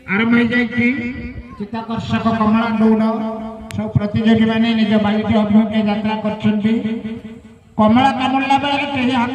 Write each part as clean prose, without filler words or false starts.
आरंभ हो जाए चित्ताकर्षक कमला दौड़ सब प्रतियोगी मैंने निज बालिक अभिमुखे यात्रा कर कमला कामुला बेले हाथ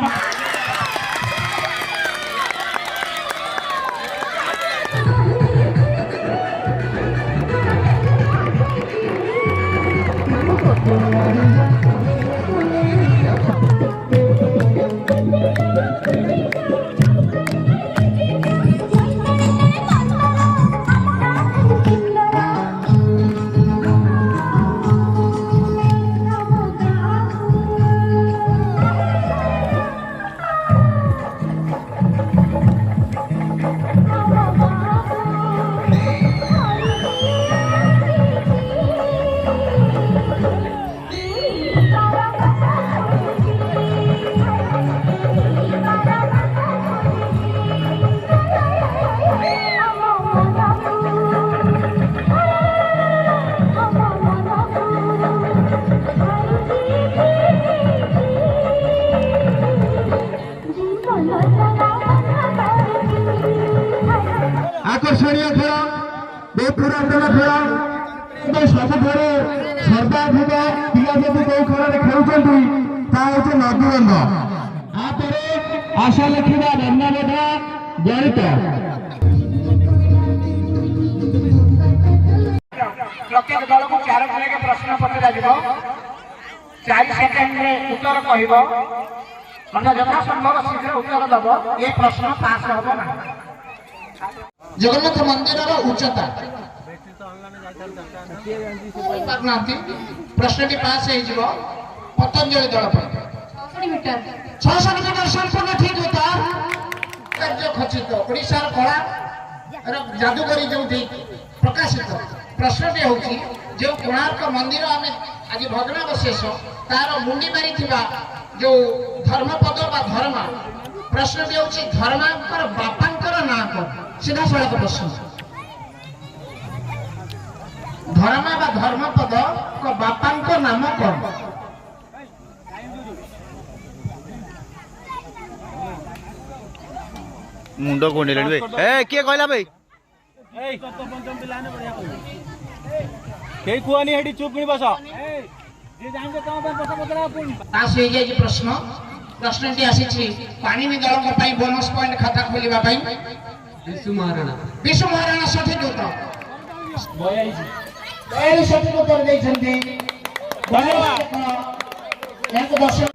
आकर्षणीय खेल बहुत पुरातन खेल सबुठ सर्वाधिक पिला जब कौ खेल खेलुंट नदीबंध आशा लिखा रंगबोधा गणित प्रत्येक दल को 4 के प्रश्न पचरा 4 सेकेंड उत्तर कह यथासंभव शीघ्र उत्तर दब ये प्रश्न पास हम ना जगन्नाथ मंदिर उच्चता प्रश्न टी पास हो पतंजलि दल 600 मीटर संपूर्ण ठीक होता कार्य खचित ओडिशा कला जादूगरी जो प्रकाशित प्रश्न टी हूँ जो कोणार्क मंदिर आम आज भग्नावशेष तार मुंडी मारी जो धर्मपद बा धर्मा प्रश्न टी हूँ धर्मांकर बापांकर ना कौन सीधा सड़क प्रश्न धर्मा बा धर्मपद को बापांक नाम कौन मुंड कोंडे ए किए कहला भाई ए तो पंचम पिला ने बढ़िया कहू के कुआनी हेडी चुप नहीं बस जे जान के तम पता पता अपन पास हो जाय प्रश्न प्रश्न टी आसी पानी में दल को पई बोनस पॉइंट खाता खोलिबा पई विष्णु महाराणा सठिक उत्तर बयाई सठिक उत्तर देइछन्ती धन्यवाद एक दर्शक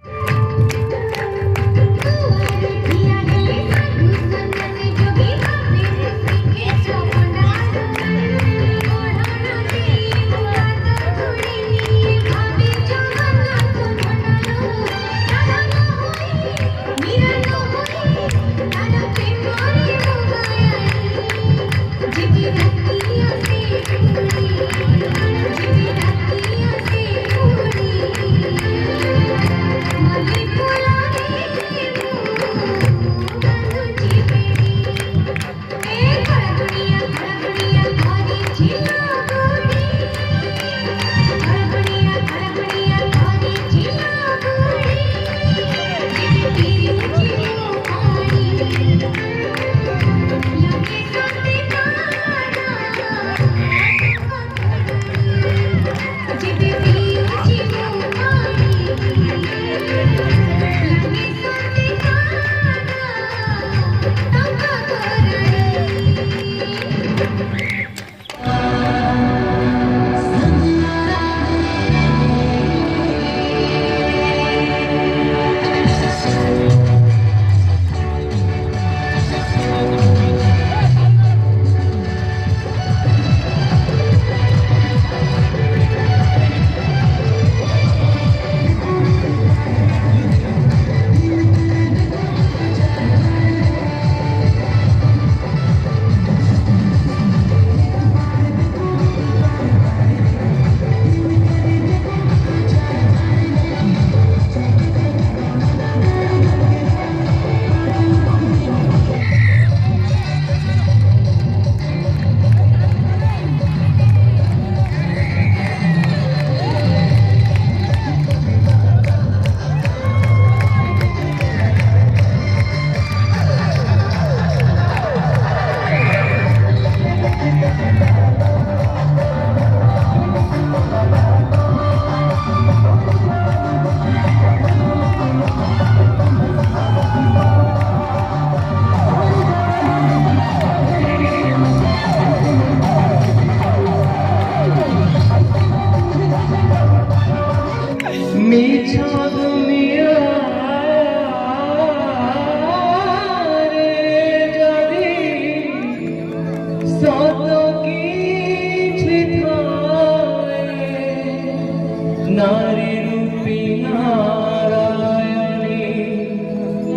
नारी रूपी नारायणी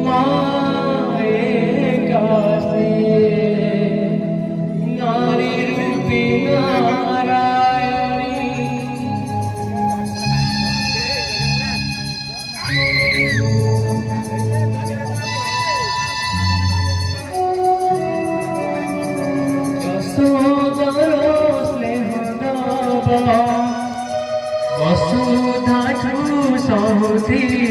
माए कासे नारी रूपी नारायणी यशोदरो स्नेहदावा वसुधाठु सहोदरी